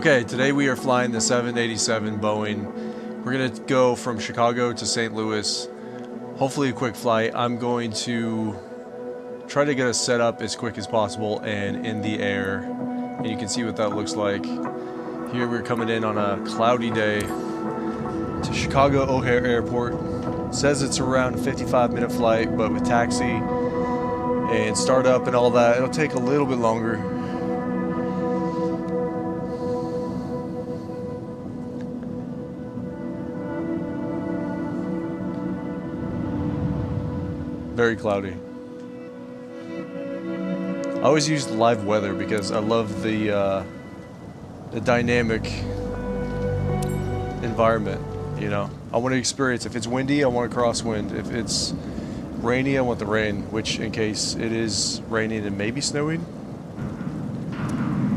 Okay, today we are flying the 787 Boeing. We're going to go from Chicago to St. Louis. Hopefully a quick flight. I'm going to try to get us set up as quick as possible and in the air. And you can see what that looks like. Here we're coming in on a cloudy day to Chicago O'Hare Airport. It says it's around a 55-minute flight, but with taxi and startup and all that, it'll take a little bit longer. Very cloudy. I always use live weather because I love the dynamic environment. You know, I want to experience. If it's windy, I want to crosswind. If it's rainy, I want the rain. Which, in case it is raining and maybe snowing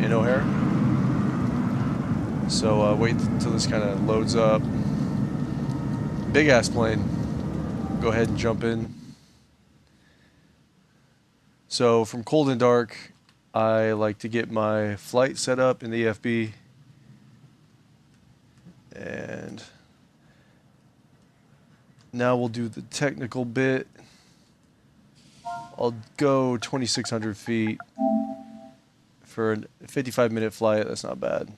in O'Hare. So wait until this kind of loads up. Big ass plane. Go ahead and jump in. So from cold and dark, I like to get my flight set up in the EFB. And now we'll do the technical bit. I'll go 2,600 feet for a 55-minute flight. That's not bad.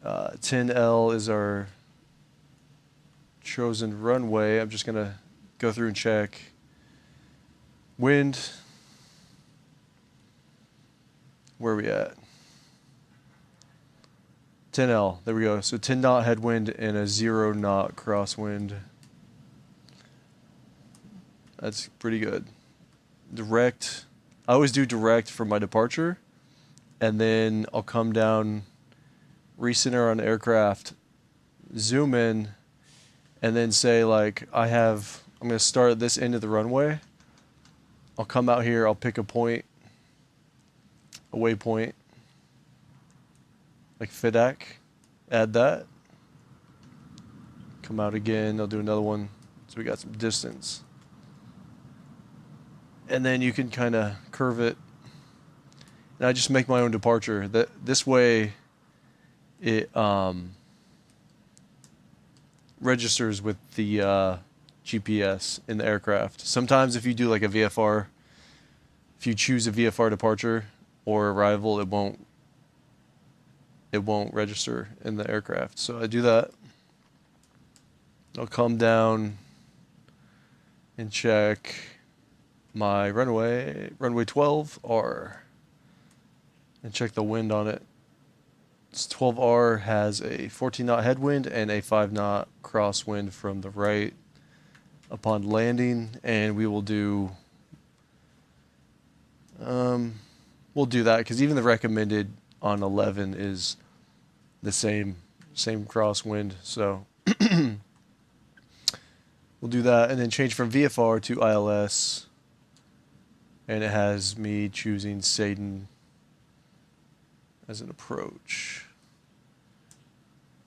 10L is our chosen runway. I'm just going to go through and check. Wind. Where are we at? 10L. There we go. So 10 knot headwind and a 0 knot crosswind. That's pretty good. Direct. I always do direct for my departure. And then I'll come down, recenter on aircraft, zoom in, and then say like I'm going to start at this end of the runway. I'll come out here, I'll pick a point, a waypoint, like FIDAC, add that. Come out again, I'll do another one, so we got some distance. And then you can kind of curve it. And I just make my own departure. This way, it registers with the GPS in the aircraft. Sometimes if you do like a VFR, if you choose a VFR departure or arrival, it won't register in the aircraft. So I do that. I'll come down and check my runway 12R, and check the wind on it. This 12R has a 14 knot headwind and a 5 knot crosswind from the right upon landing, and we will do we'll do that because even the recommended on 11 is the same crosswind. So we'll do that and then change from VFR to ILS, and it has me choosing Satan as an approach.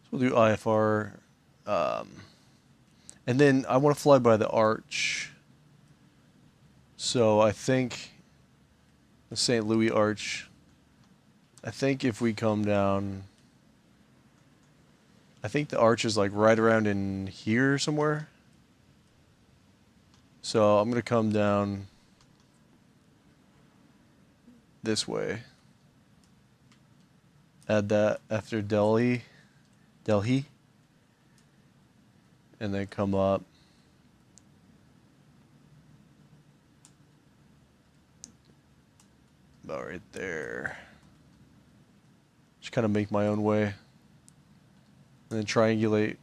So we'll do IFR. And then I want to fly by the arch. So I think the St. Louis arch, I think if we come down, I think the arch is like right around in here somewhere. So I'm going to come down this way. Add that after Delhi. And then come up. About right there. Just kind of make my own way. And then triangulate.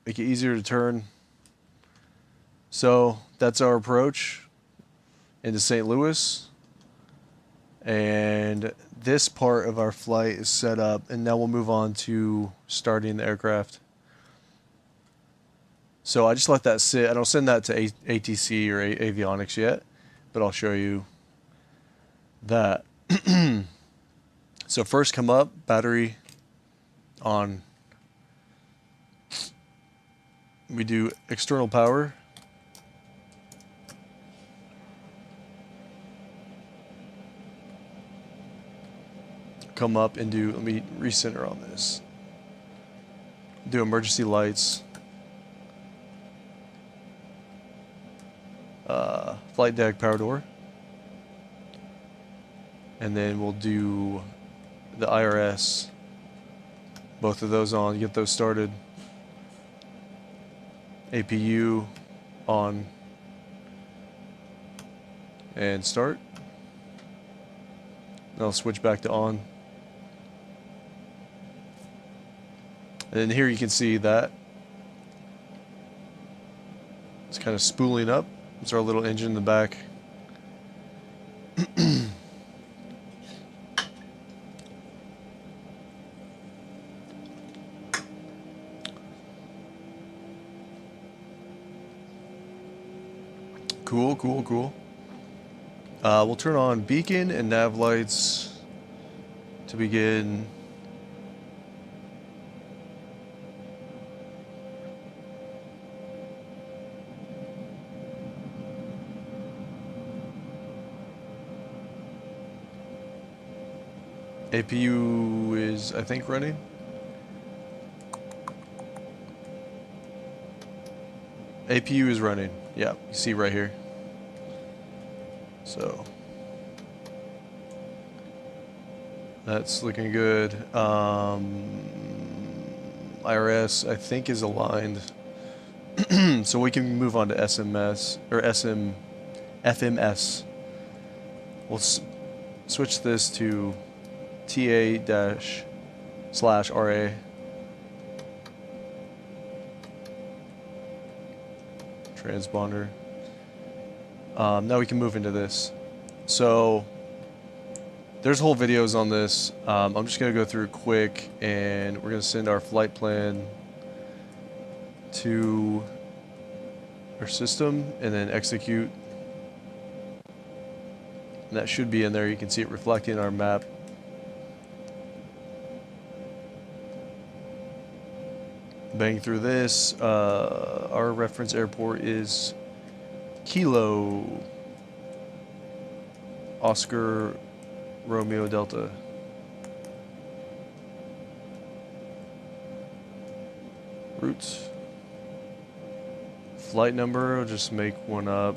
Make it easier to turn. So that's our approach into St. Louis. And this part of our flight is set up, and now we'll move on to starting the aircraft. So I just let that sit. I don't send that to ATC or avionics yet, but I'll show you that. So first come up, battery on. We do external power. come up and do, let me recenter on this. Do emergency lights. Flight deck, power door. And then we'll do the IRS. Both of those on, get those started. APU on. And start. Then I'll switch back to on. And then here you can see that it's kind of spooling up. It's our little engine in the back. Cool, cool, cool. We'll turn on beacon and nav lights to begin. APU is, I think, running. APU is running. Yeah, you see right here. So that's looking good. IRS, I think, is aligned. So we can move on to SMS or FMS. We'll switch this to TA-/RA. Transponder. Now we can move into this. So there's whole videos on this. I'm just going to go through it quick, and we're going to send our flight plan to our system and then execute. And that should be in there. You can see it reflecting our map. Bang through this. Our reference airport is Kilo Oscar Romeo Delta. Routes. Flight number, I'll just make one up.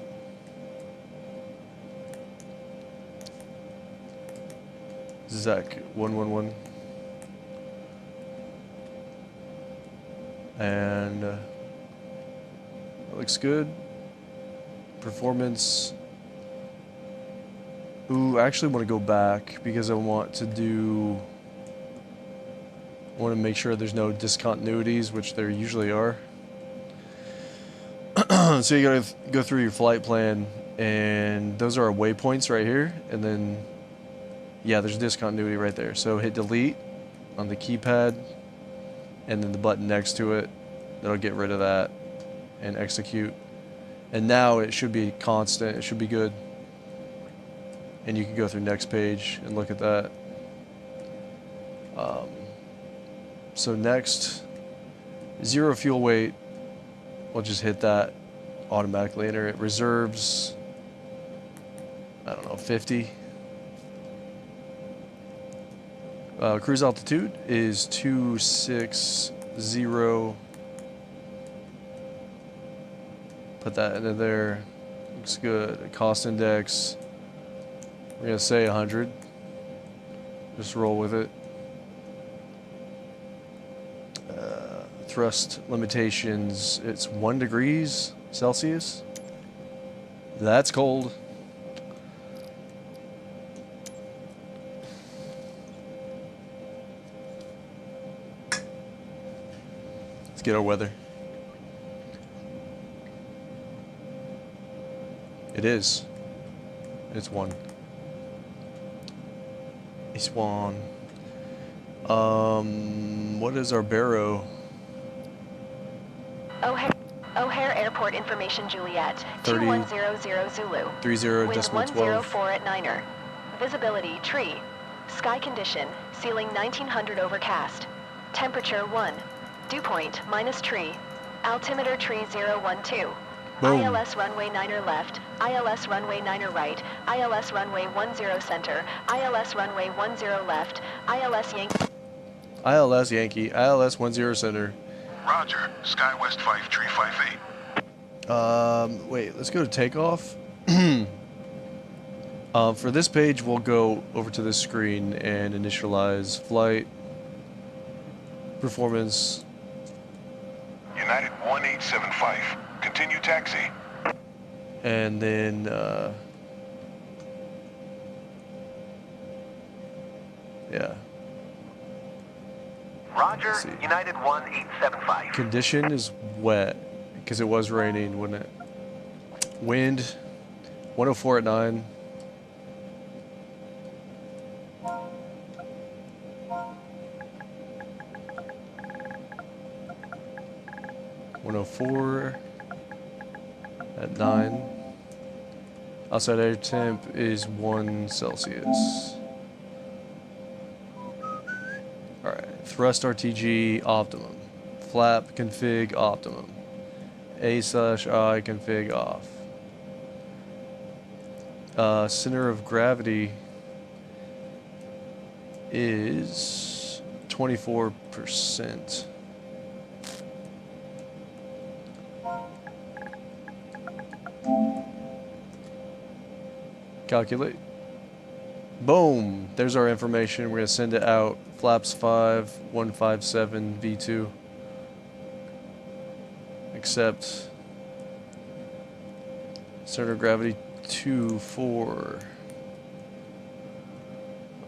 Zach 111. And that looks good. Performance. Ooh, I actually want to go back because I want to make sure there's no discontinuities, which there usually are. So you gotta go through your flight plan, and those are our waypoints right here, and then yeah, there's discontinuity right there. So hit delete on the keypad, and then the button next to it, that'll get rid of that, and execute. And now it should be constant, it should be good. And you can go through next page and look at that. So next, zero fuel weight, we'll just hit that, automatically enter it. Reserves, I don't know, 50. Cruise altitude is 260. Put that into there. Looks good. Cost index, we're gonna say 100. Just roll with it. Thrust limitations, it's 1 degrees Celsius. That's cold. Let's get our weather. It is. It's 1. It's 1. What is our baro? O'Hare Airport Information Juliet, 2100 Zulu. 30.12. Wind 104 at Niner. Visibility tree. Sky condition, ceiling 1900 overcast. Temperature 1. Dew point minus tree. Altimeter tree 012. Boom. ILS runway 9er left, ILS runway 9er right, ILS runway 10 center, ILS runway 10 left, ILS Yankee. ILS Yankee, ILS 10 center. Roger, SkyWest 5358. Wait, let's go to takeoff. For this page, we'll go over to this screen and initialize flight, performance. United 1875. Continue taxi. And then, yeah. Roger, Let's see. United 1875. Condition is wet, because it was raining, wasn't it? Wind, 104 at 9. .04 at 9. Outside air temp is 1 Celsius. Alright, thrust RTG optimum. Flap config optimum. A/I config off. Center of gravity is 24%. Calculate. Boom! There's our information. We're going to send it out. Flaps 5, 157 V2. Accept. Center of gravity 2, 4.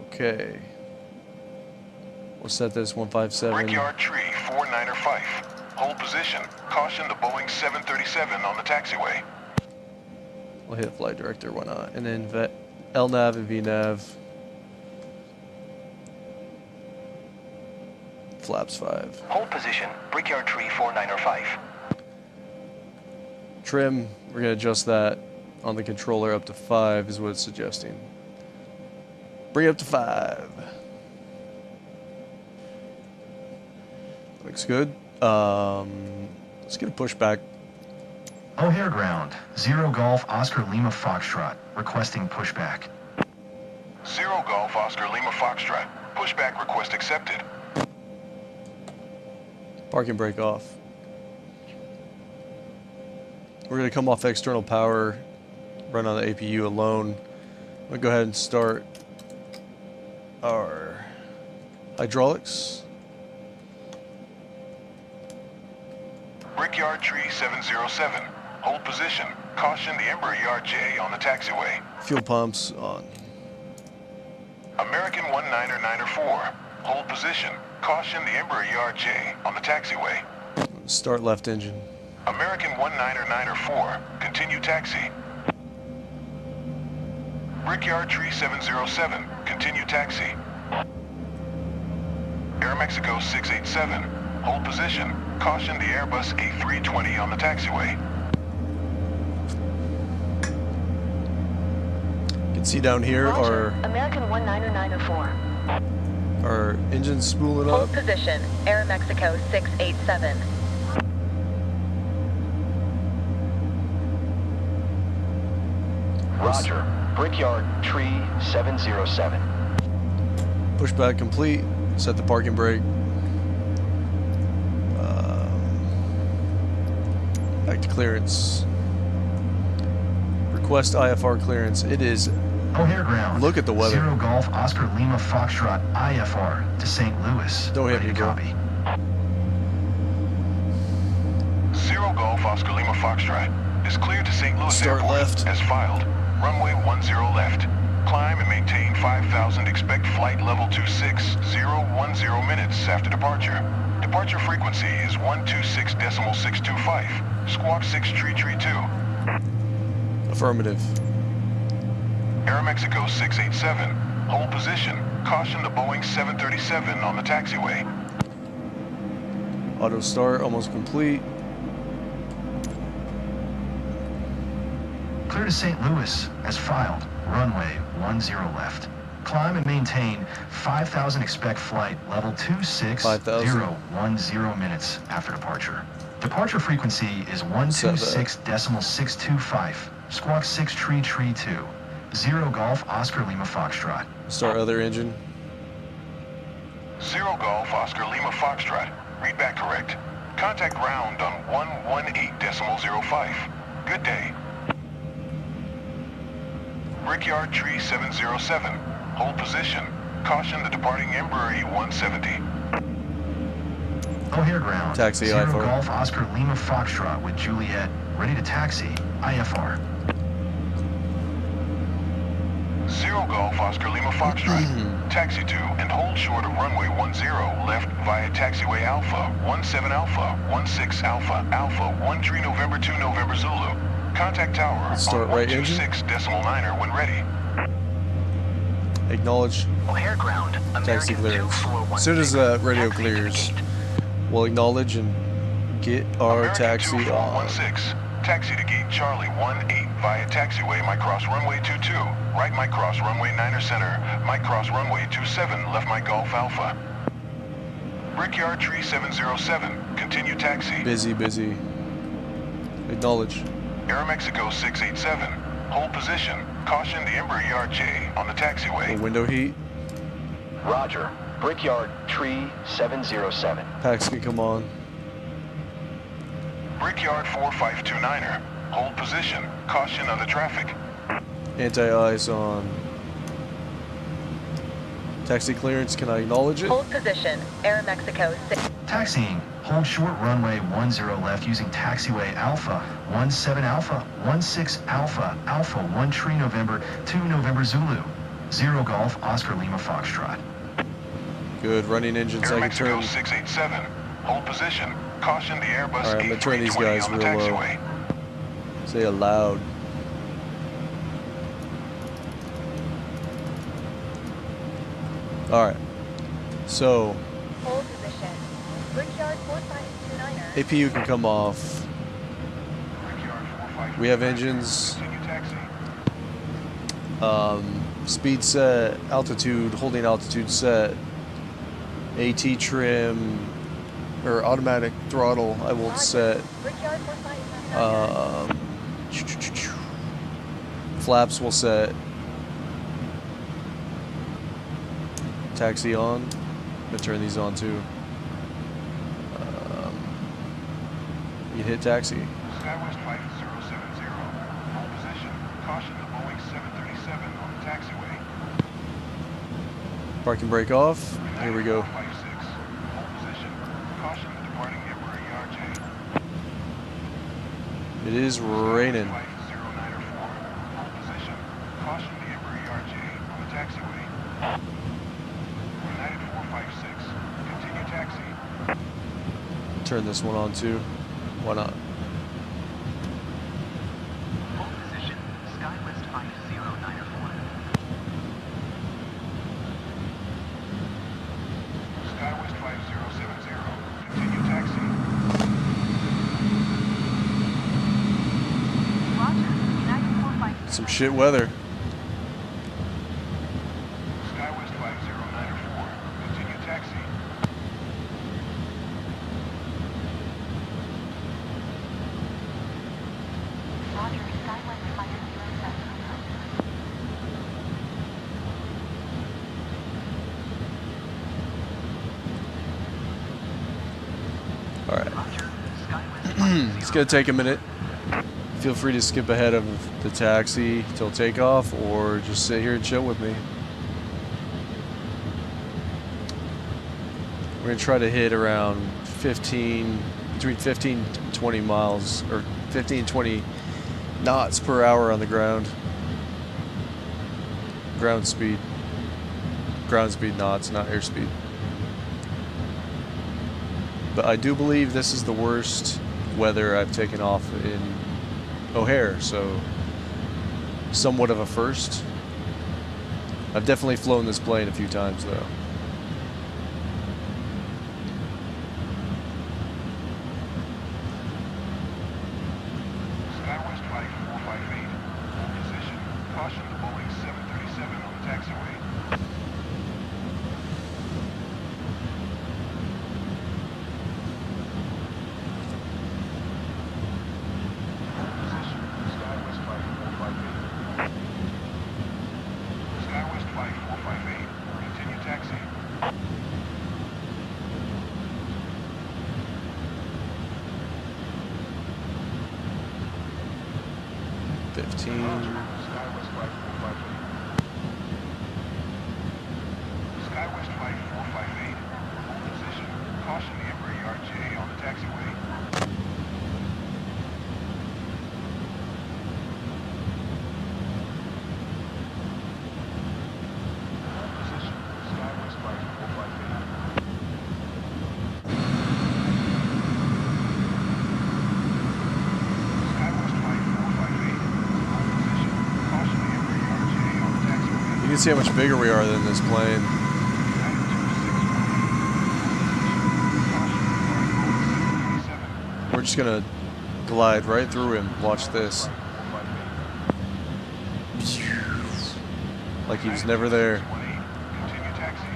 Okay. We'll set this 157. Brickyard tree 495. Hold position. Caution the Boeing 737 on the taxiway. We'll hit flight director, why not? And then LNAV and VNAV. Flaps 5. Hold position, Brickyard tree 495. Trim, we're going to adjust that on the controller up to 5 is what it's suggesting. Bring it up to 5. Looks good. Let's get a pushback. O'Hare ground, 0 Golf Oscar Lima Foxtrot, requesting pushback. 0 Golf Oscar Lima Foxtrot. Pushback request accepted. Parking brake off. We're going to come off external power, run on the APU alone. I'm going to go ahead and start our hydraulics. Brickyard tree 707. Hold position. Caution the Embraer Yard J on the taxiway. Fuel pumps on. American 1994. Hold position. Caution the Embraer Yard J on the taxiway. Start left engine. American 1994. Continue taxi. Brickyard tree 707. Continue taxi. Aeromexico 687. Hold position. Caution the Airbus A320 on the taxiway. You can see down here Roger, American 1994. our engine spooling Hold up. position, Aeromexico 687. Roger, Brickyard tree 707. Pushback complete. Set the parking brake. Back to clearance. Request IFR clearance. It is. O'Hare ground. Look at the weather. 0 Golf Oscar Lima Foxtrot IFR to St. Louis. Don't hit Ready me, to bro. copy. 0 Golf Oscar Lima Foxtrot is cleared to St. Louis Start Airport left. as filed. Runway 10 left. Climb and maintain 5,000. Expect flight level 26010 minutes after departure. Departure frequency is 126.625. Squawk 6 tree 2. Affirmative. Aeromexico 687. Hold position. Caution the Boeing 737 on the taxiway. Auto start almost complete. Clear to St. Louis as filed. Runway 10 left. Climb and maintain 5,000. Expect flight level 5,000. 26010 minutes after departure. Departure frequency is 126.625. Squawk 6 tree 2. 0 Golf Oscar Lima Foxtrot. Start other engine. 0 Golf Oscar Lima Foxtrot. Read back correct. Contact ground on 118.05. Good day. Brickyard Tree 707. Hold position. Caution the departing Embraer E-170. O'Hare ground. Taxi 0 IFR. Golf Oscar Lima Foxtrot with Juliet. Ready to taxi. IFR. 0 Golf Oscar Lima Foxtrot. Taxi to and hold short of runway 10 left via taxiway Alpha 17 Alpha 16 Alpha Alpha 13 November 2 November Zulu. Contact tower Start on right engine. 126.9er when ready. Acknowledge O'Hare ground. taxi American clearance. 2416. As soon as the radio Taxi to clears, gate. we'll acknowledge and get our American taxi on. 2416. Taxi to gate Charlie 18 via taxiway Mike Cross runway 22. Right Mike Cross runway 9er center. Mike Cross runway 27 left Mike Golf Alpha. Brickyard Tree 707. Continue taxi. Busy, busy. Acknowledge. Aeromexico 687. Hold position. Caution the Embraer ERJ on the taxiway. Window heat. Roger. Brickyard Tree 707. Packs can come on. Brickyard 4529er. Hold position. Caution on the traffic. Anti-ice on. Taxi clearance, can I acknowledge it? Hold position. Aeromexico 6. Taxiing. Hold short runway 10 left using taxiway Alpha 17 Alpha 16 Alpha Alpha 1 tree November 2 November Zulu. 0 Golf Oscar Lima Foxtrot. Good, running engine, second Aeromexico turn. 687. Hold position. Caution the Airbus Alright, I'm gonna turn these A320 guys on the real low. taxiway. Say aloud. Alright. So, Hold position. Brickyard 4529er. APU can come off. Brickyard 4529er. We have engines. Continue taxi. Speed set, altitude, holding altitude set, AT trim, or automatic throttle, I will set. Brickyard 4529er. Flaps will set. Taxi on. I'm gonna turn these on too. You hit taxi. Skywest 5070. Hold position. Caution the Boeing 737 on the taxiway. Park and brake off. Here we go. 9456. Hold position. Caution the departing Embraer ERJ. It is raining. 5094. Hold position. Caution the Embraer ERJ on the taxiway. United 456. Continue taxi. Turn this one on too. Why not? Hold position. Skywest 5094. Skywest 5070. Continue taxi. Roger. United 456. Some shit weather. Skywest 5094. Continue taxi. Roger. Skywest 507. Alright. Roger. Skywest It's gonna take a minute. Feel free to skip ahead of the taxi till takeoff or just sit here and chill with me. We're gonna try to hit around between 15 and 20 miles, or 15 and 20 knots per hour on the ground. Ground speed knots, not airspeed. But I do believe this is the worst weather I've taken off in O'Hare, so somewhat of a first. I've definitely flown this plane a few times though. Skywest 5458. Hold position. Caution the Boeing 737 on the taxiway. 15. Skywest Flight 458. Skywest Flight 458. Hold position. Caution the Embraer Yard J on the taxiway. Hold position. Skywest Flight 458. Skywest Flight 458. Hold position. Caution the Embraer Yard J on the taxiway. You can see how much bigger we are than this plane. We're just gonna glide right through him. Watch this. Like he was never there. Continue taxi.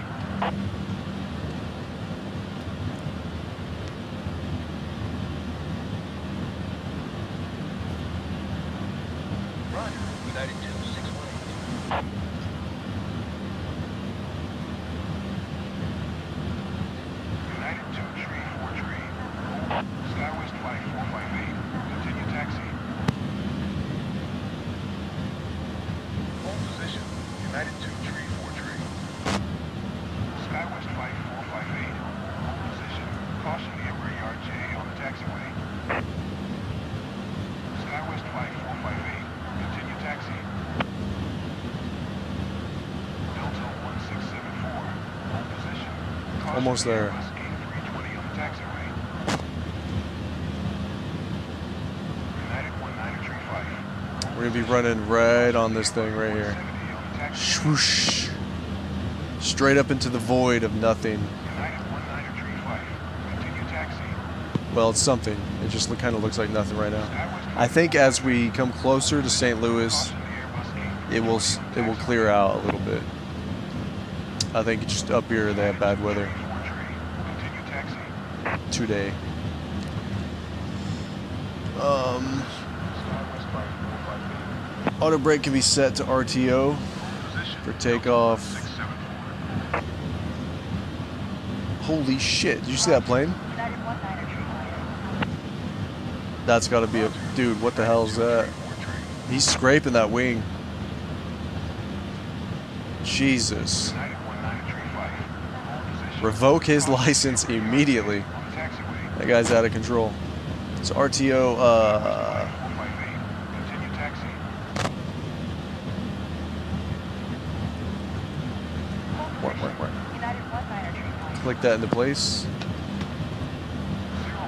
Roger. United 261. United 2 tree, 4 tree. Skywest Flight 458. Continue taxi. Hold position. United 2 tree, 4 tree. Skywest Flight 458. Hold position. Caution the Embraer Yard J on the taxiway. Skywest Flight 458. Continue taxi. Delta 1674. Hold position. Caution Almost the there. Airbus 8320 on the taxiway. United 19 tree 5. We're gonna be running right on this thing right here. 70 on the taxiway. Swoosh. Straight up into the void of nothing. United 19 tree 5. Continue taxi. Well, it's something. It just kind of looks like nothing right now. I think as we come closer to St. Louis, Caution the Airbus 8320 it will clear out a little bit. I think just up here they have bad weather Continue taxi. today. Skywest Flight 458. Auto brake can be set to RTO Position. for takeoff. 674. Holy shit! Did you see that plane? That's got to be a dude. What the hell is that? He's scraping that wing. Jesus! United 19 tree 5. Hold position. Revoke his license immediately. On the taxiway. That guy's out of control. So RTO. 458. Continue taxi. Work. Click that into place. 0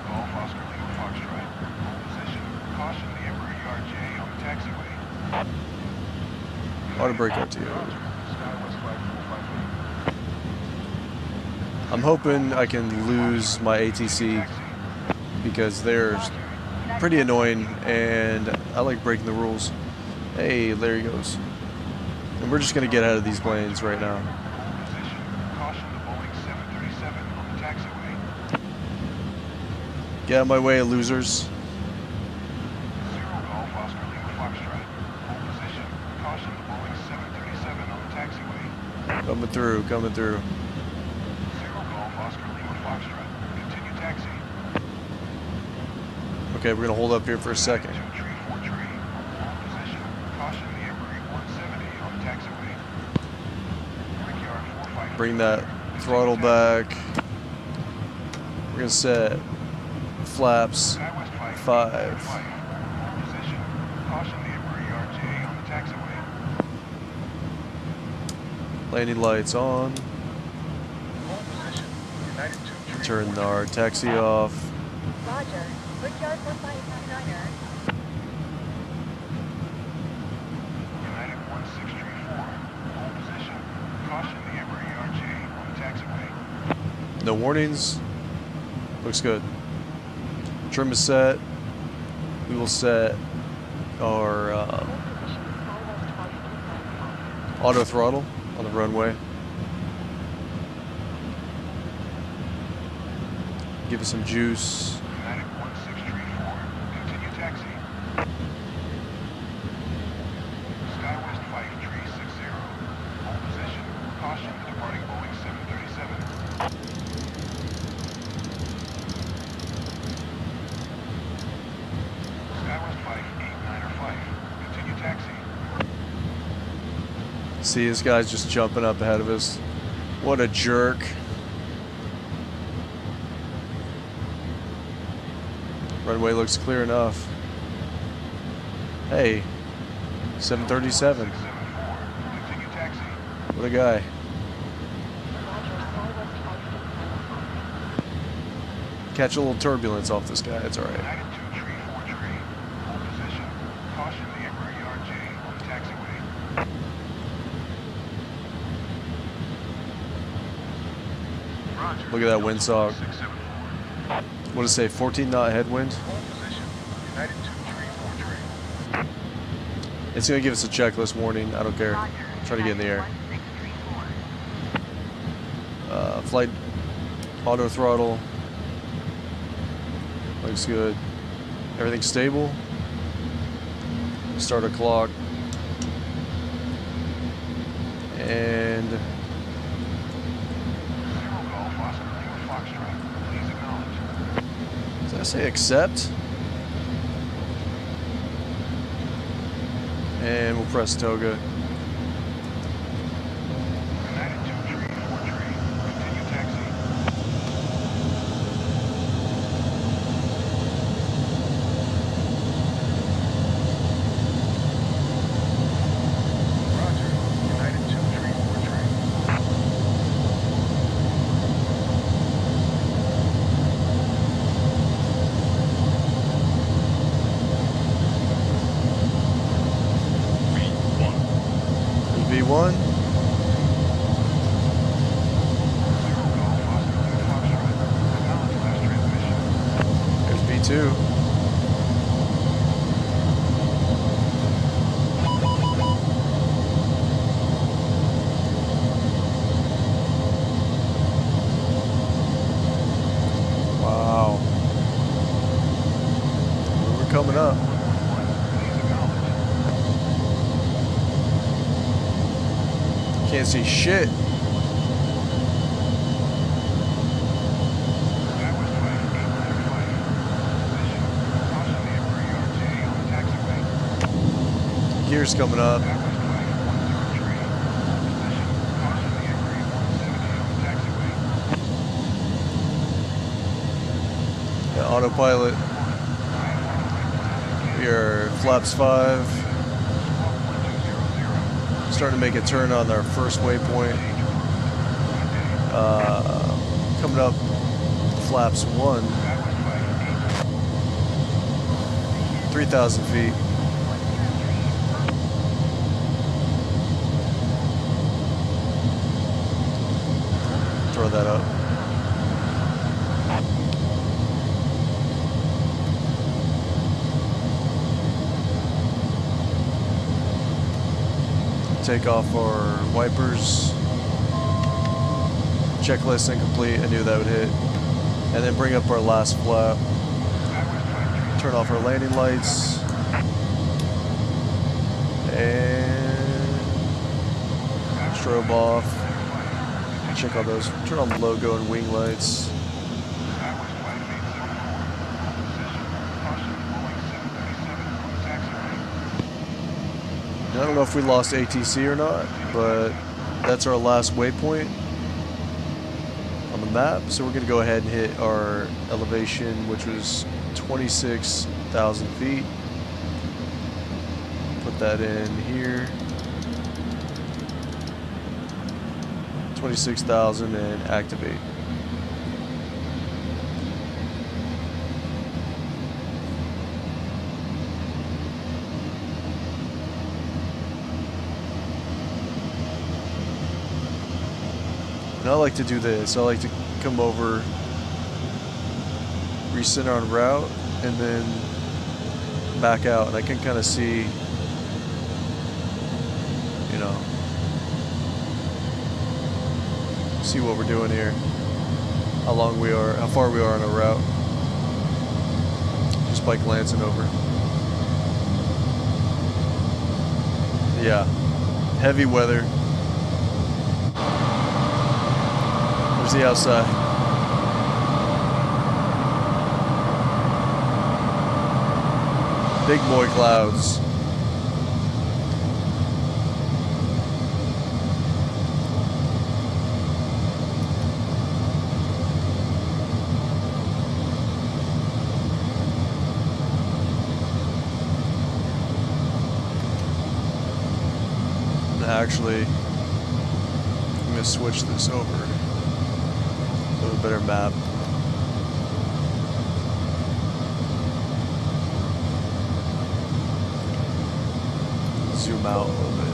Golf Oscar Lima Foxtrot. Hold position. Caution the Embraer Yard J on the taxiway. Auto brake RTO. Skywest Flight 458. I'm hoping I can lose my ATC because they're pretty annoying and I like breaking the rules. Hey, there he goes. And we're just gonna get out of these planes right now. Hold position. Caution the Boeing 737 on the taxiway. Get out of my way, losers. 0 Golf Oscar Lima Foxtrot. Hold position. Caution the Boeing 737 on the taxiway. Coming through. 0 Golf Oscar Lima Foxtrot. Continue taxi. Okay, we're gonna hold up here for a second. 2 tree 4 tree. Hold position. Caution the Embraer 170 on the taxiway. Brickyard 458. Bring that throttle back. We're gonna set flaps Skywest Flight 5. Hold position. Caution the Embraer Yard J on the taxiway. Landing lights on. Hold position. United 2 tree Turn 4 our taxi off. Roger. Brickyard 4599er. United 1634. Hold position. Caution the Embraer Yard J on the taxiway. No warnings. Looks good. Trim is set. We will set our auto throttle on the runway. Give it some juice. United 1634. Continue taxi. Skywest Flight 360. Hold position. Caution the departing Boeing 737. Skywest Flight 8905. Continue See, this guy's just jumping up ahead of us. What a jerk. Runway looks clear enough. Hey, 737. Continue taxi. What a guy. Catch a little turbulence off this guy, it's alright. United 2 tree 4 tree. Hold position. Caution the Embraer Yard J on the taxiway. Roger. Look at that windsock. 674. What does it say, 14 knot headwind? Hold position. United 2 tree 4 tree. It's going to give us a checklist warning, I don't care. Try to get in the air. Flight auto throttle. Looks good. Everything's stable. Start a clock. And Zero Golf Oscar Lima Foxtrot. Please acknowledge. did I say accept? And we'll press toga. United 2 tree 4 tree. Continue taxi. Roger. United 2 tree 4 tree. V1. Zero Golf Oscar Lima Foxtrot. Acknowledge last transmission. There's V2. Wow. We're coming up. Please acknowledge. Can't see shit. Southwest flight 895. Position. Caution the Embraer Yard J on the taxiway. Gears coming up. Southwest flight 103. Position. Caution the Embraer 170 on the taxiway. Yeah, autopilot. We are flaps 5. Starting to make a turn on our first waypoint. Coming up flaps 1. 3,000 feet. Throw that up. Take off our wipers. Checklist incomplete. I knew that would hit. And then bring up our last flap. Turn off our landing lights. And strobe off. Check all those. Turn on the logo and wing lights. I don't know if we lost ATC or not, but that's our last waypoint on the map. So we're going to go ahead and hit our elevation, which was 26,000 feet. Put that in here. 26,000 and activate. And I like to do this. I like to come over, recenter on route, and then back out. And I can kind of see, you know, see what we're doing here. How long we are, how far we are on our route. Just by glancing over. Yeah, heavy weather. There's the outside. Big boy clouds. Actually, I'm gonna switch this over to a better map. Zoom out a little bit.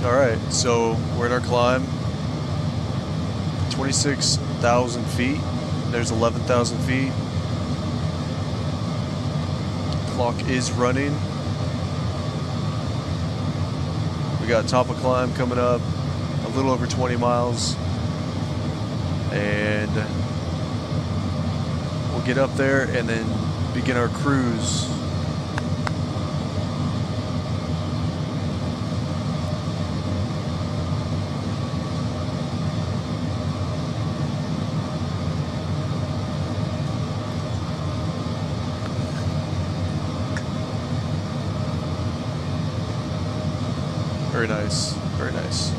Alright, so we're in our climb. 26,000 feet. There's 11,000 feet. Clock is running. We got top of climb coming up, a little over 20 miles. And we'll get up there and then begin our cruise. Very nice, very nice.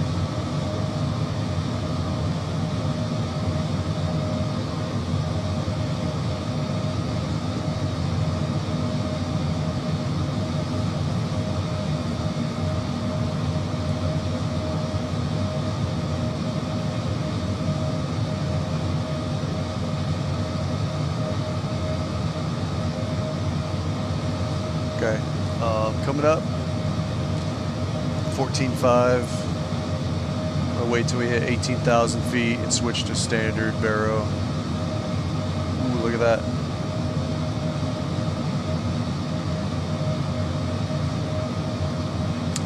Okay, coming up. 14.5. I'm gonna wait till we hit 18,000 feet and switch to standard barrow. Ooh, look at that.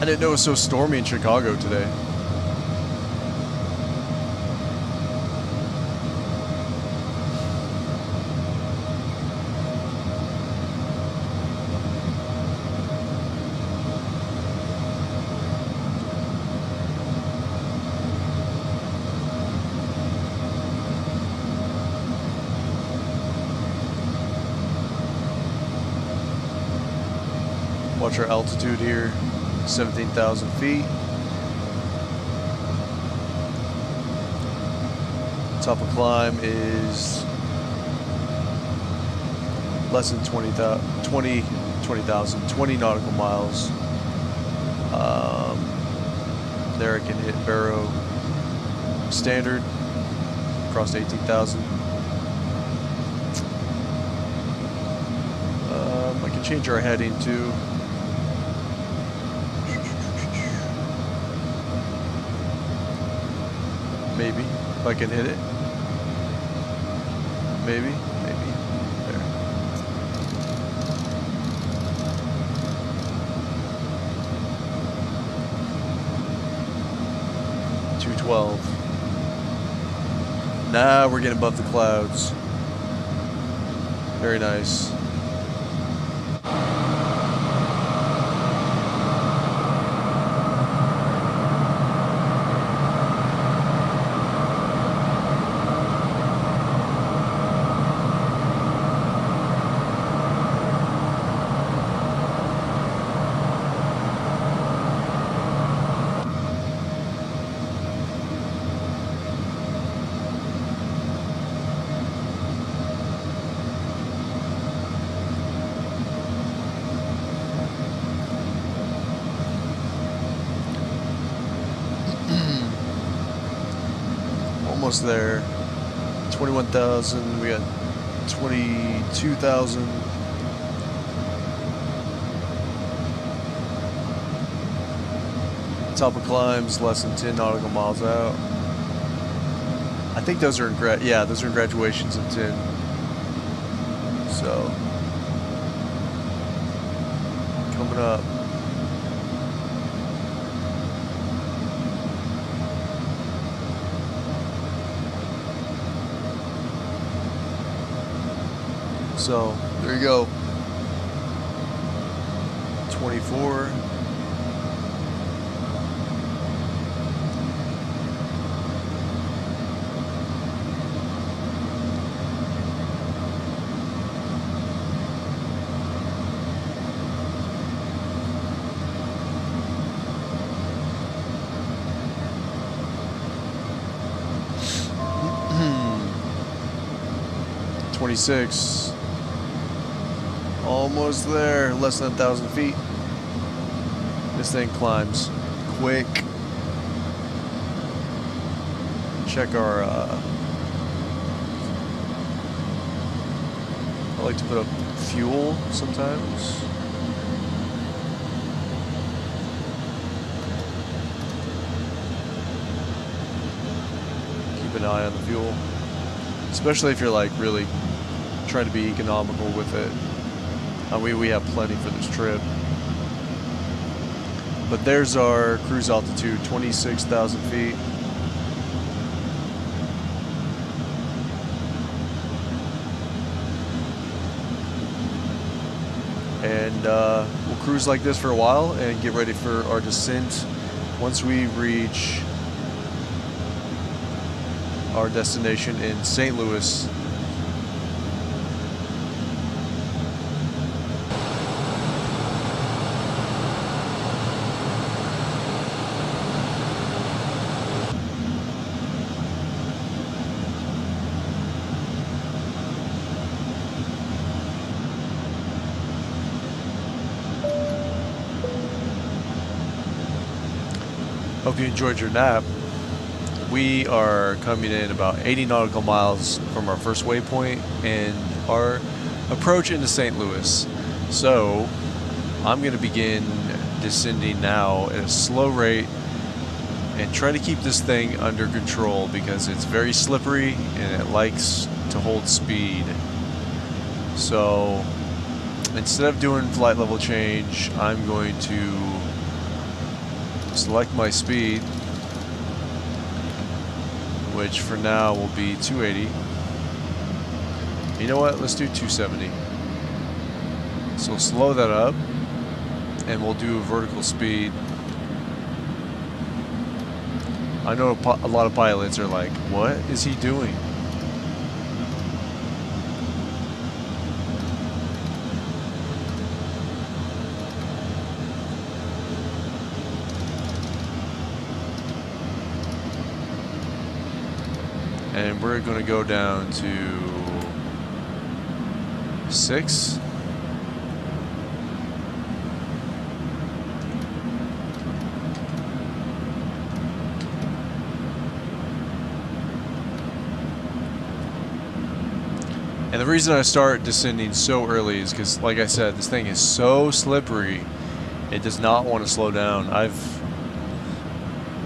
I didn't know it was so stormy in Chicago today. Watch our altitude here, 17,000 feet. Top of climb is less than 20 nautical miles. There I can hit barrow standard, across 18,000. I can change our heading too. Maybe, if I can hit it. Maybe. There. $212. Now we're getting above the clouds. Very nice. Almost there. 21,000. We got 22,000. Top of climbs less than 10 nautical miles out. I think those are in those are in graduations of 10. So coming up. So there you go. 24. Almost there, less than 1,000 feet. This thing climbs quick. Check our, I like to put up fuel sometimes. Keep an eye on the fuel. Especially if you're like really trying to be economical with it. We have plenty for this trip. But there's our cruise altitude, 26,000 feet. And we'll cruise like this for a while and get ready for our descent once we reach our destination in St. Louis. Hope you enjoyed your nap. We are coming in about 80 nautical miles from our first waypoint and our approach into St. Louis. So I'm going to begin descending now at a slow rate and try to keep this thing under control because it's very slippery and it likes to hold speed. So instead of doing flight level change, I'm going to select my speed, which for now will be 280. You know what? Let's do 270. So slow that up, and we'll do vertical speed. I know a lot of pilots are like, what is he doing? And we're going to go down to 6. And the reason I start descending so early is because, like I said, this thing is so slippery, it does not want to slow down.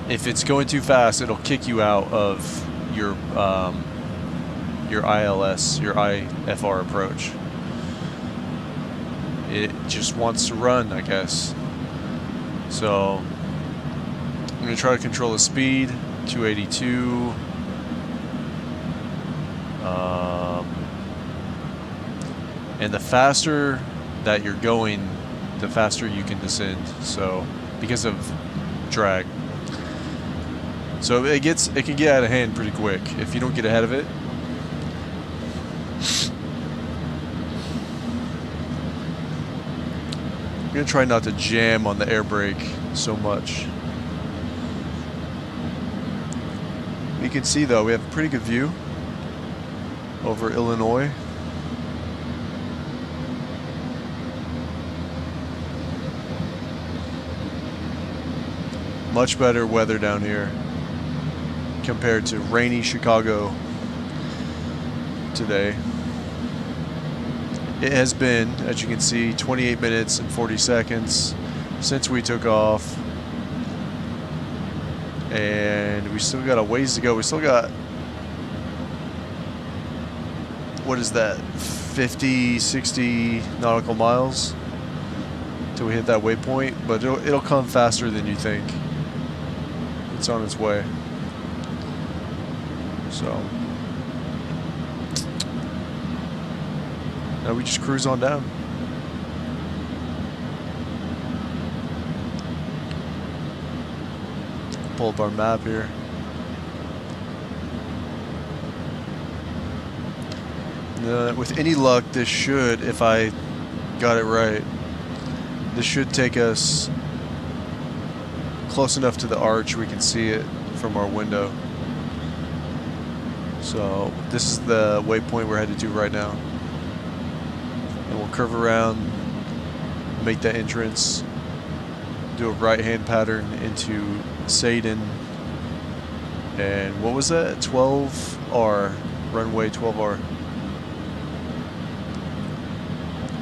If it's going too fast, it'll kick you out of your ILS, your IFR approach. It just wants to run, I guess. So I'm going to try to control the speed, 282. And the faster that you're going, the faster you can descend. So because of drag. So it can get out of hand pretty quick if you don't get ahead of it. I'm gonna try not to jam on the air brake so much. You can see though, we have a pretty good view over Illinois. Much better weather down here compared to rainy Chicago today. It has been, as you can see, 28 minutes and 40 seconds since we took off. And we still got a ways to go. We still got, what is that, 50, 60 nautical miles till we hit that waypoint, but it'll come faster than you think. It's on its way. So now we just cruise on down. Pull up our map here. With any luck, this should, if I got it right, this should take us close enough to the arch we can see it from our window. So this is the waypoint we're headed to right now. And we'll curve around make that entrance, do a right-hand pattern into Sadin, and what was that? 12R, runway 12R.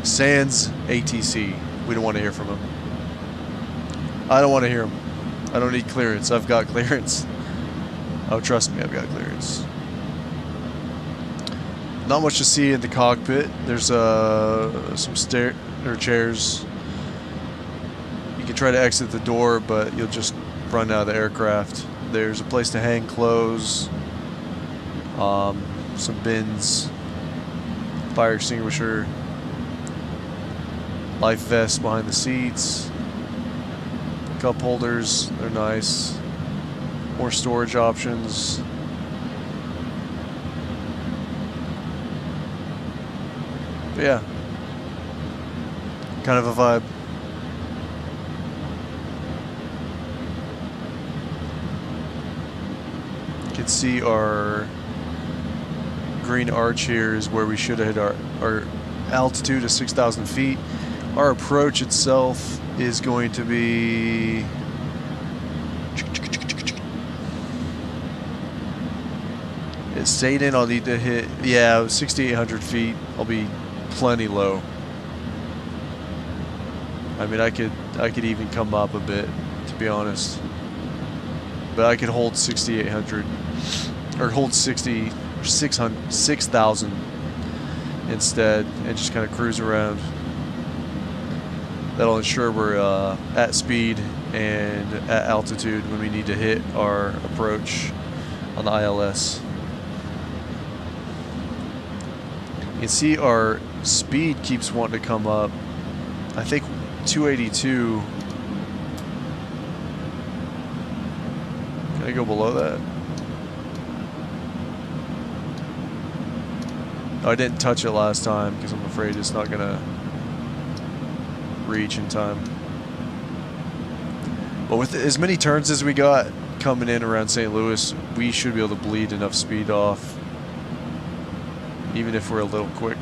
Sans ATC. We don't want to hear from him. I don't want to hear him. I don't need clearance. I've got clearance. Oh, trust me, I've got clearance. Not much to see in the cockpit. There's some chairs. You can try to exit the door, but you'll just run out of the aircraft. There's a place to hang clothes, some bins, fire extinguisher, life vest behind the seats, cup holders, they're nice, more storage options. But yeah, kind of a vibe. You can see our green arch here is where we should have hit our altitude of 6,000 feet. Our approach itself is going to be at Sadin. I'll need to hit 6,800 feet. I'll be plenty low. I mean, I could even come up a bit, to be honest. But I could hold 6,800 or hold 6,000 instead, and just kind of cruise around. That'll ensure we're at speed and at altitude when we need to hit our approach on the ILS. You can see our speed keeps wanting to come up. I think 282. Can I go below that? Oh, I didn't touch it last time because I'm afraid it's not gonna reach in time. But with as many turns as we got coming in around St. Louis, we should be able to bleed enough speed off, even if we're a little quick.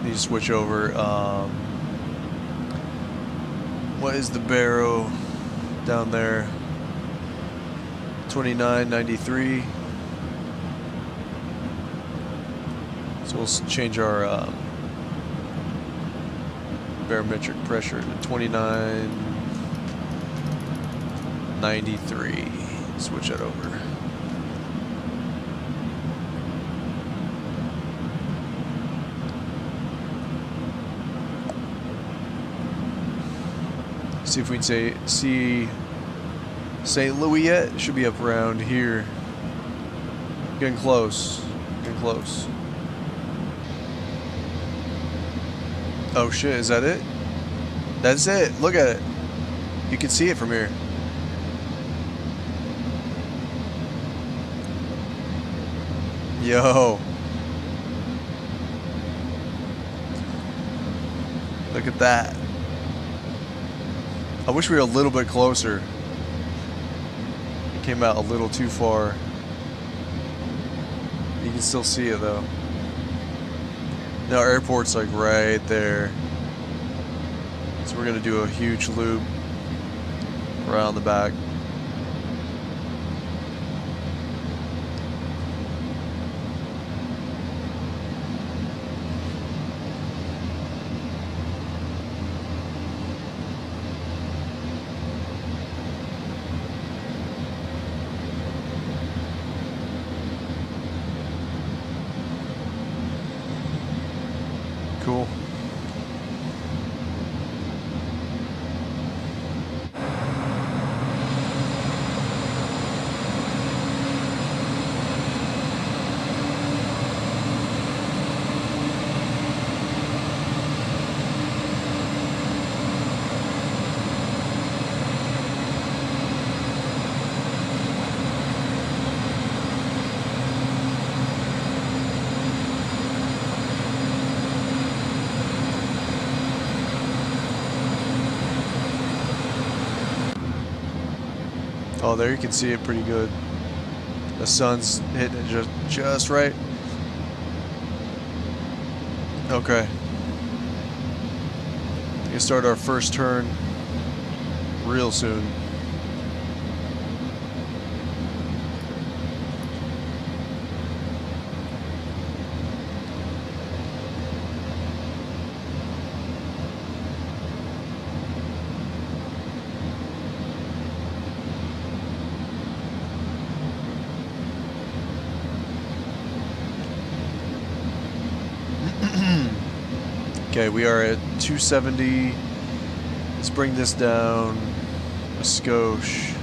Need to switch over. What is the barrow down there? 2993. So we'll change our barometric pressure to 2993. Switch that over. See if we can see St. Louis yet. It should be up around here. Getting close. Getting close. Oh shit, is that it? That's it. Look at it. You can see it from here. Yo. Look at that. I wish we were a little bit closer. It came out a little too far. You can still see it though. Now our airport's like right there. So we're gonna do a huge loop around the back. Cool. Oh, there you can see it pretty good. The sun's hitting it just right. Okay. We can start our first turn real soon. Okay, we are at 270. Let's bring this down a skosh.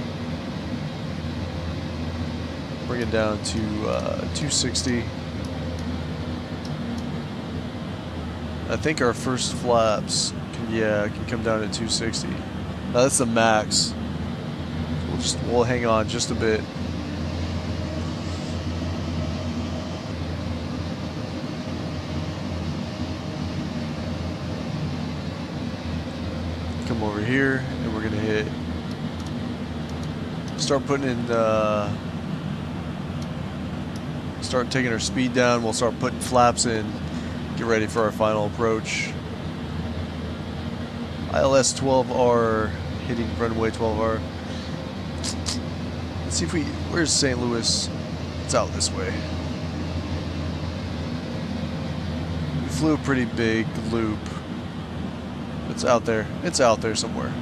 Bring it down to 260. I think our first flaps can come down at 260. Now that's the max. We'll hang on just a bit. Come over here, and we're gonna start putting in, start taking our speed down. We'll start putting flaps in, get ready for our final approach. ILS 12R, hitting runway 12R. Let's see if where's St. Louis? It's out this way. We flew a pretty big loop. It's out there. It's out there somewhere.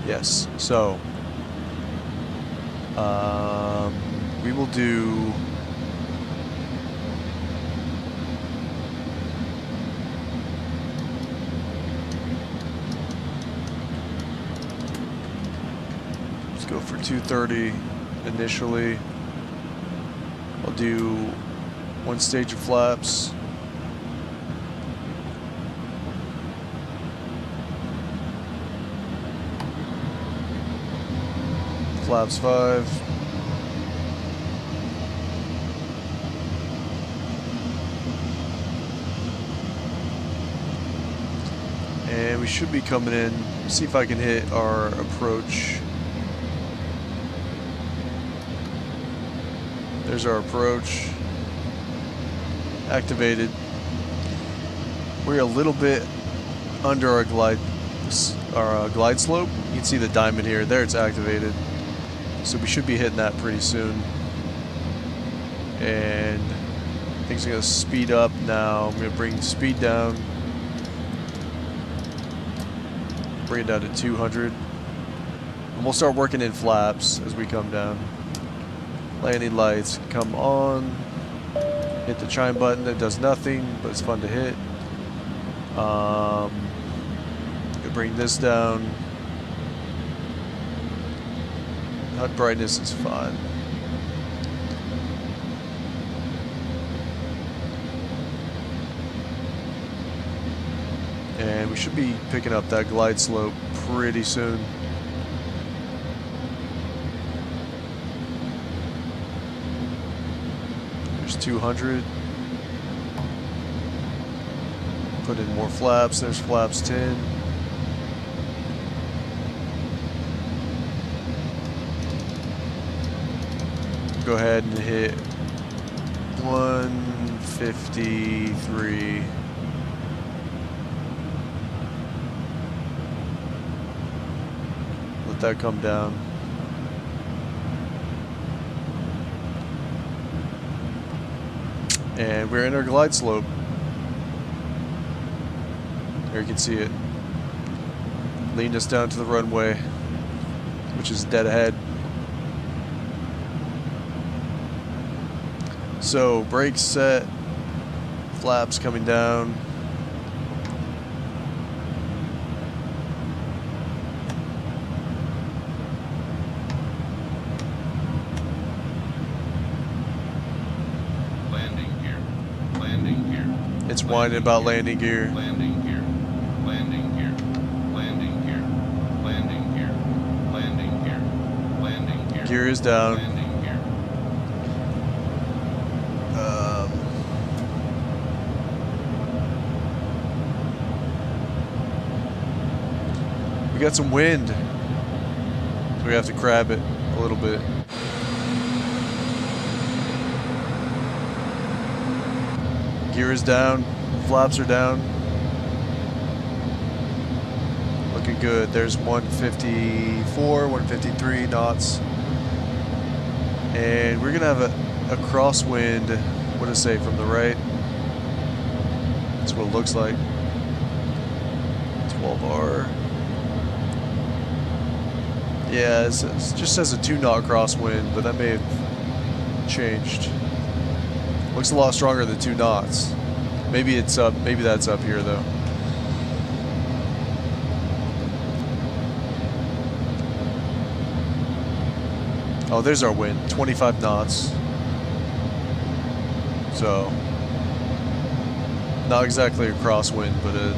Yes. So, we will do. Go for 230 initially. I'll do one stage of flaps. Flaps 5. And we should be coming in. See if I can hit our approach. There's our approach. Activated. We're a little bit under our glide slope. You can see the diamond here. There, it's activated. So we should be hitting that pretty soon. And things are gonna speed up now. I'm gonna bring speed down. Bring it down to 200. And we'll start working in flaps as we come down. Landing lights come on. Hit the chime button. It does nothing, but it's fun to hit. Gonna bring this down. HUD brightness is fine. And we should be picking up that glide slope pretty soon. There's 200. Put in more flaps. There's flaps 10. Go ahead and hit 153. Let that come down. And we're in our glide slope. There you can see it. Leaned us down to the runway, which is dead ahead. So brakes set, flaps coming down. Landing gear. Landing gear. It's whining about landing gear. Landing gear. Landing gear. Landing gear. Landing gear. Gear is down. Landing here. We got some wind, so we have to crab it a little bit. Gear is down, flaps are down. Looking good. There's 154, 153 knots. And we're gonna have a crosswind, what does it say, from the right? That's what it looks like. 12R. Yeah, it just says a 2-knot crosswind, but that may have changed. Looks a lot stronger than 2 knots. Maybe it's up. Maybe that's up here though. Oh, there's our wind. 25 knots. So, not exactly a crosswind, but a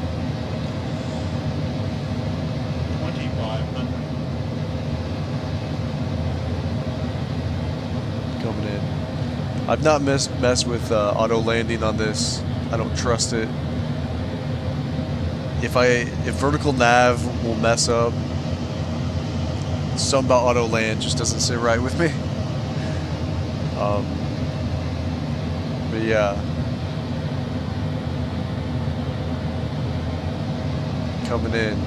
2,500. coming in. I've not messed with auto landing on this. I don't trust it. If vertical nav will mess up, something about auto land just doesn't sit right with me. But yeah, coming in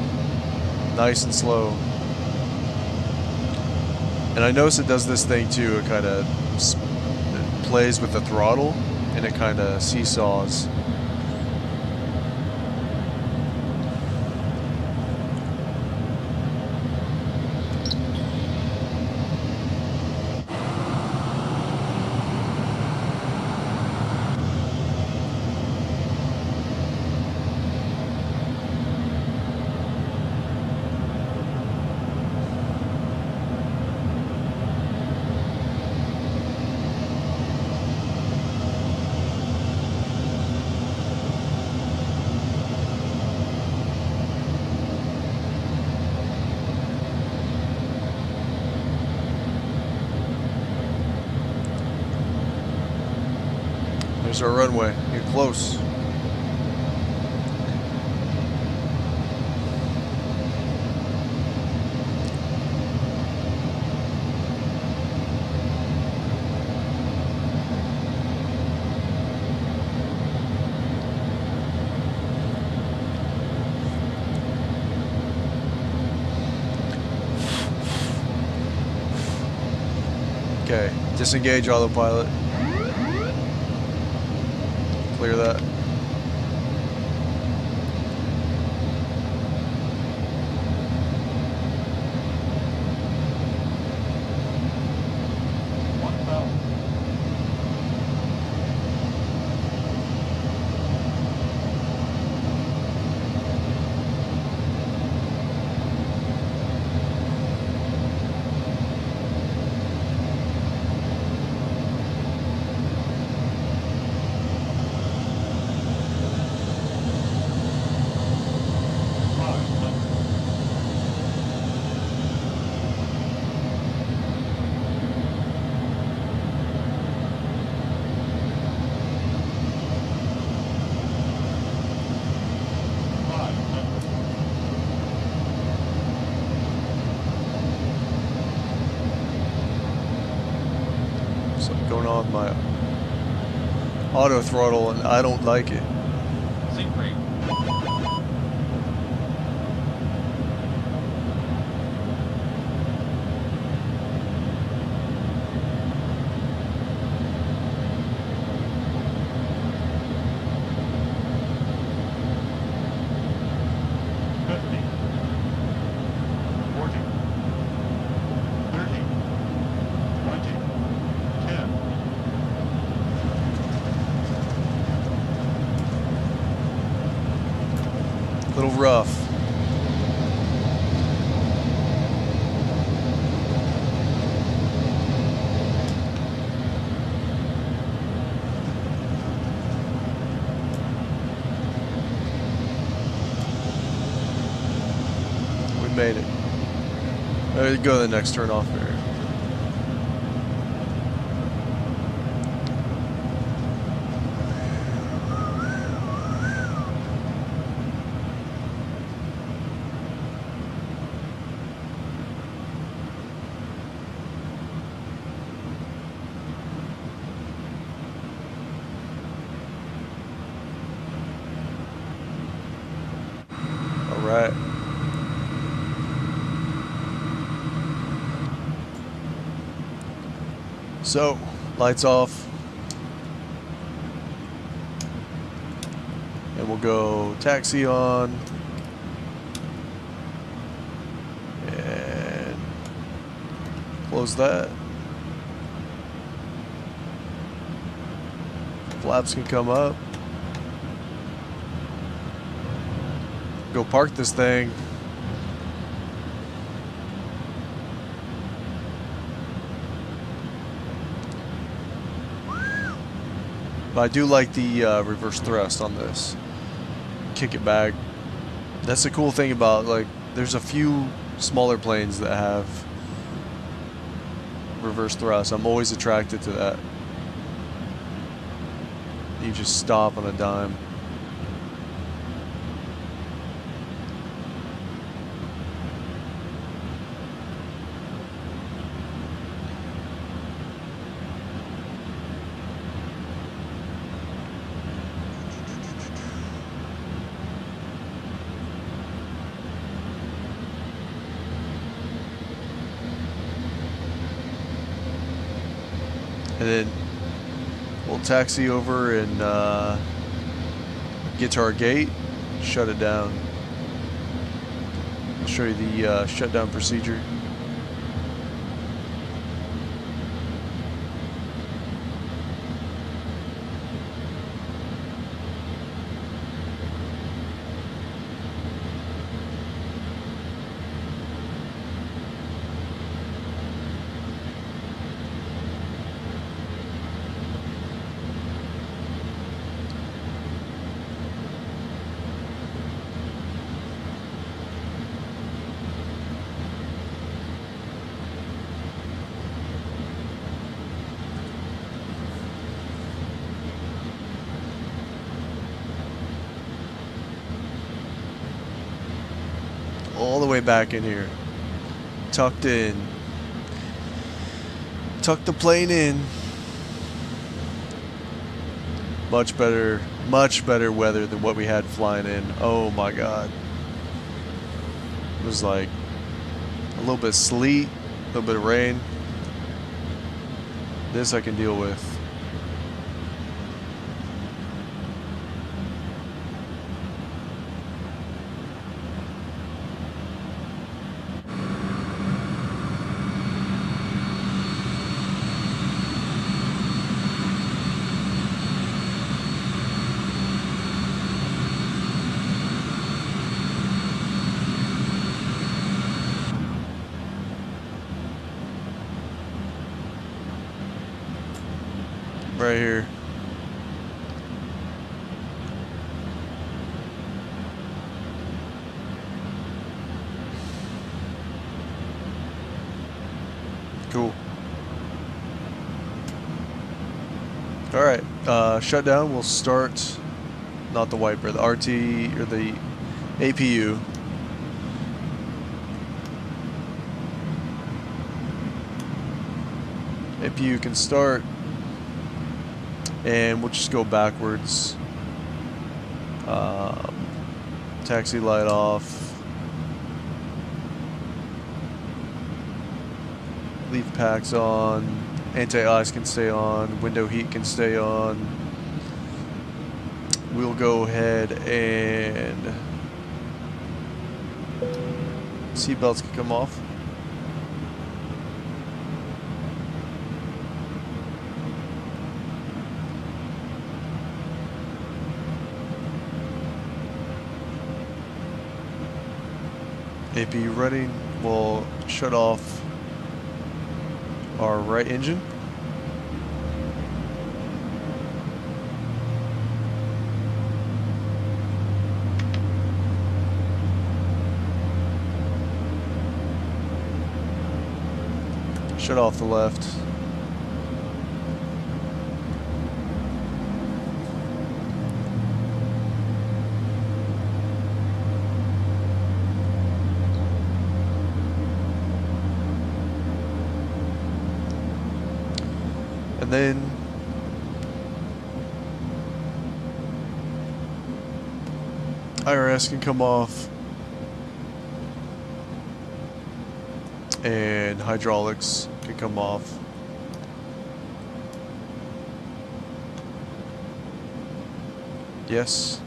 nice and slow. And I notice it does this thing too. It kind of plays with the throttle and it kind of seesaws. There's our runway. Get close. Okay, disengage autopilot. Clear that. Something going on with my auto throttle and I don't like it. Sync rate. Little rough. We made it. There you go, the next turn off here. right. So, lights off. And we'll go taxi on. And close that. Flaps can come up. Go park this thing. But I do like the reverse thrust on this. Kick it back. That's the cool thing about, like, there's a few smaller planes that have reverse thrust. I'm always attracted to that. You just stop on a dime. And then we'll taxi over and get to our gate, shut it down. I'll show you the shutdown procedure. All the way back in here. Tucked in. Tuck the plane in. Much better weather than what we had flying in. Oh my god. It was like a little bit of sleet, a little bit of rain. This I can deal with. Right here. Cool. All right, shutdown. We'll start, not the wiper, the RT or the APU. APU can start. And we'll just go backwards. Taxi light off. Leaf packs on. Anti-ice can stay on. Window heat can stay on. We'll go ahead and seatbelts can come off. APU running. We'll shut off our right engine. Shut off the left. And then IRS can come off. and hydraulics can come off. Yes.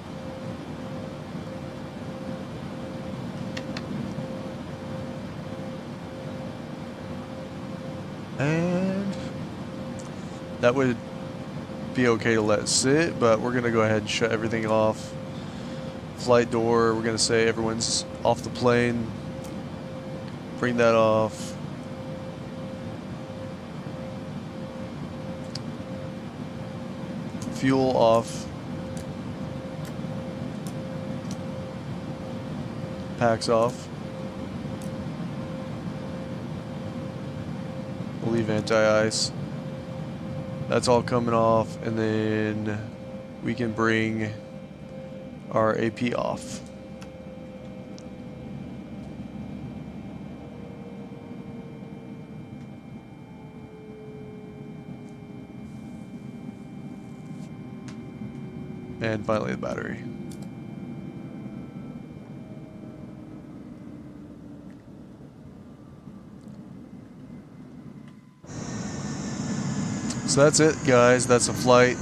And that would be okay to let sit, but we're gonna go ahead and shut everything off. Flight door, we're gonna say everyone's off the plane. Bring that off. Fuel off. Packs off. We'll leave anti-ice. That's all coming off, and then we can bring our AP off. And finally the battery. So that's it, guys. That's a flight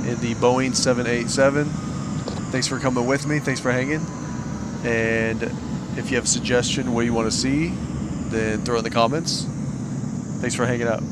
in the Boeing 787. Thanks for coming with me. Thanks for hanging. And if you have a suggestion what you want to see, then throw it in the comments. Thanks for hanging out.